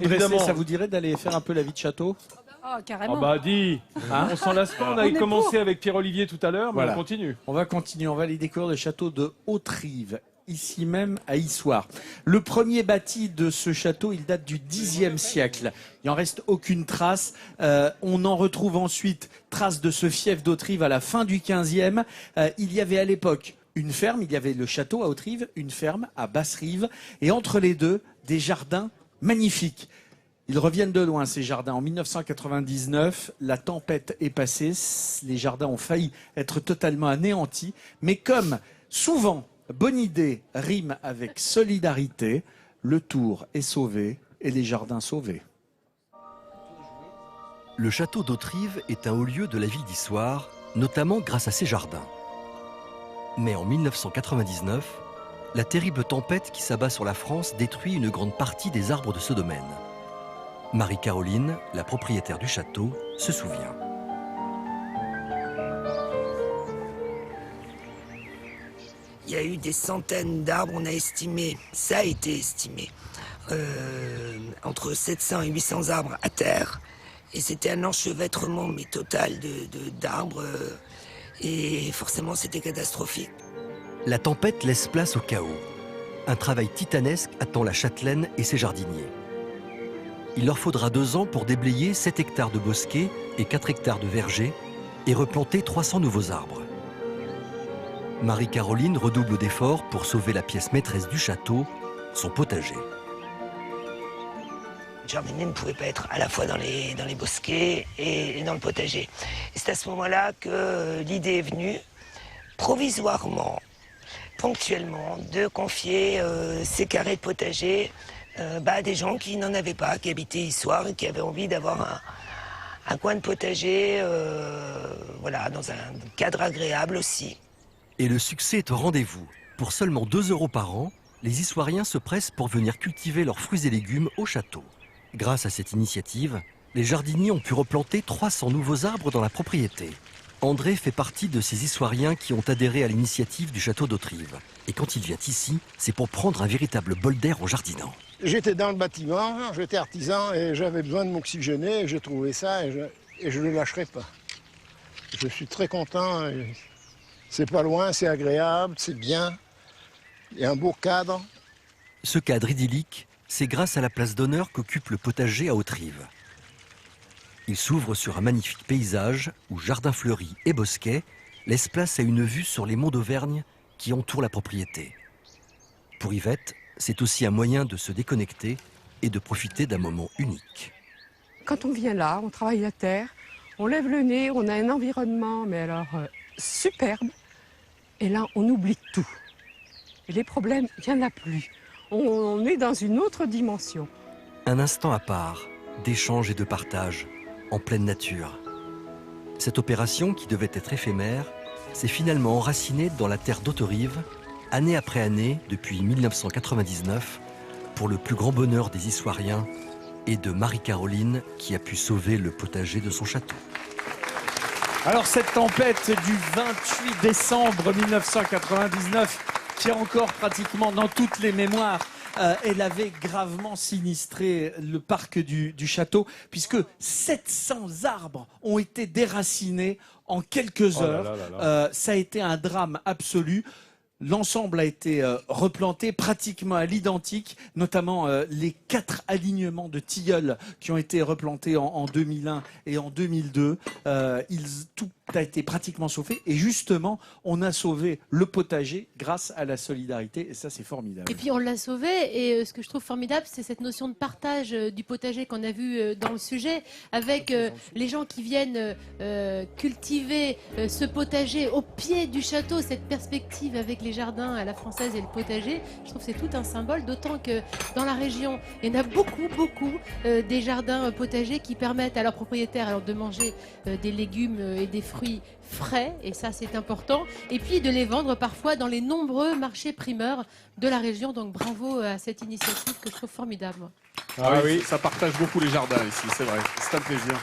Évidemment. Ça vous dirait d'aller faire un peu la vie de château? Oh, carrément. Ah bah dis, on s'en lasse pas, on a commencé avec Pierre-Olivier tout à l'heure, mais Voilà. on continue. On va continuer, on va aller découvrir le château de Haute-Rive, ici même à Issoire. Le premier bâti de ce château, il date du Xe siècle. Il n'en reste aucune trace. On en retrouve ensuite trace de ce fief d'Haute-Rive à la fin du XVe. Il y avait à l'époque une ferme, il y avait le château à Haute-Rive, une ferme à Basse-Rive, et entre les deux, des jardins magnifiques. Ils reviennent de loin, ces jardins. En 1999, la tempête est passée, les jardins ont failli être totalement anéantis, mais comme souvent, bonne idée rime avec solidarité, le tour est sauvé et les jardins sauvés. Le château d'Haute-Rive est un haut lieu de la ville d'Issoire, notamment grâce à ses jardins. Mais en 1999, la terrible tempête qui s'abat sur la France détruit une grande partie des arbres de ce domaine. Marie-Caroline, la propriétaire du château, se souvient. Il y a eu des centaines d'arbres, on a estimé, ça a été estimé, entre 700 et 800 arbres à terre. Et c'était un enchevêtrement mais total d'arbres, et forcément c'était catastrophique. La tempête laisse place au chaos. Un travail titanesque attend la châtelaine et ses jardiniers. Il leur faudra 2 ans pour déblayer 7 hectares de bosquets et 4 hectares de vergers et replanter 300 nouveaux arbres. Marie-Caroline redouble d'efforts pour sauver la pièce maîtresse du château, son potager. Le jardinier ne pouvait pas être à la fois dans les bosquets et dans le potager. Et c'est à ce moment-là que l'idée est venue, provisoirement, ponctuellement, de confier ces carrés de potager à des gens qui n'en avaient pas, qui habitaient Issoire et qui avaient envie d'avoir un coin de potager voilà, dans un cadre agréable aussi. Et le succès est au rendez-vous. Pour seulement 2 € par an, les Issoiriens se pressent pour venir cultiver leurs fruits et légumes au château. Grâce à cette initiative, les jardiniers ont pu replanter 300 nouveaux arbres dans la propriété. André fait partie de ces Issoiriens qui ont adhéré à l'initiative du château d'Haute-Rive. Et quand il vient ici, c'est pour prendre un véritable bol d'air en jardinant. J'étais dans le bâtiment, j'étais artisan et j'avais besoin de m'oxygéner. J'ai trouvé ça et je ne le lâcherai pas. Je suis très content. C'est pas loin, c'est agréable, c'est bien. Il y a un beau cadre. Ce cadre idyllique, c'est grâce à la place d'honneur qu'occupe le potager à Haute-Rive. Il s'ouvre sur un magnifique paysage où jardins fleuris et bosquets laissent place à une vue sur les monts d'Auvergne qui entourent la propriété. Pour Yvette, c'est aussi un moyen de se déconnecter et de profiter d'un moment unique. Quand on vient là, on travaille la terre, on lève le nez, on a un environnement, mais alors superbe. Et là, on oublie tout. Et les problèmes, il n'y en a plus. On est dans une autre dimension. Un instant à part, d'échange et de partage, en pleine nature. Cette opération, qui devait être éphémère, s'est finalement enracinée dans la terre d'Haute-Rive, année après année, depuis 1999, pour le plus grand bonheur des Issoiriens et de Marie-Caroline, qui a pu sauver le potager de son château. Alors cette tempête du 28 décembre 1999, qui est encore pratiquement dans toutes les mémoires, elle avait gravement sinistré le parc du château, puisque 700 arbres ont été déracinés en quelques heures. Ça a été un drame absolu. L'ensemble a été replanté pratiquement à l'identique, notamment les 4 alignements de tilleuls qui ont été replantés en 2001 et en 2002. Tout a été pratiquement sauvé et justement, on a sauvé le potager grâce à la solidarité et ça, c'est formidable. Et puis on l'a sauvé et ce que je trouve formidable, c'est cette notion de partage du potager qu'on a vu dans le sujet avec les gens qui viennent cultiver ce potager au pied du château, cette perspective avec les jardins à la française et le potager. Je trouve que c'est tout un symbole, d'autant que dans la région, il y en a beaucoup des jardins potagers qui permettent à leurs propriétaires alors, de manger des légumes et des fruits frais, et ça c'est important, et puis de les vendre parfois dans les nombreux marchés primeurs de la région. Donc bravo à cette initiative que je trouve formidable. Ah oui, ça partage beaucoup les jardins ici, c'est vrai, c'est un plaisir.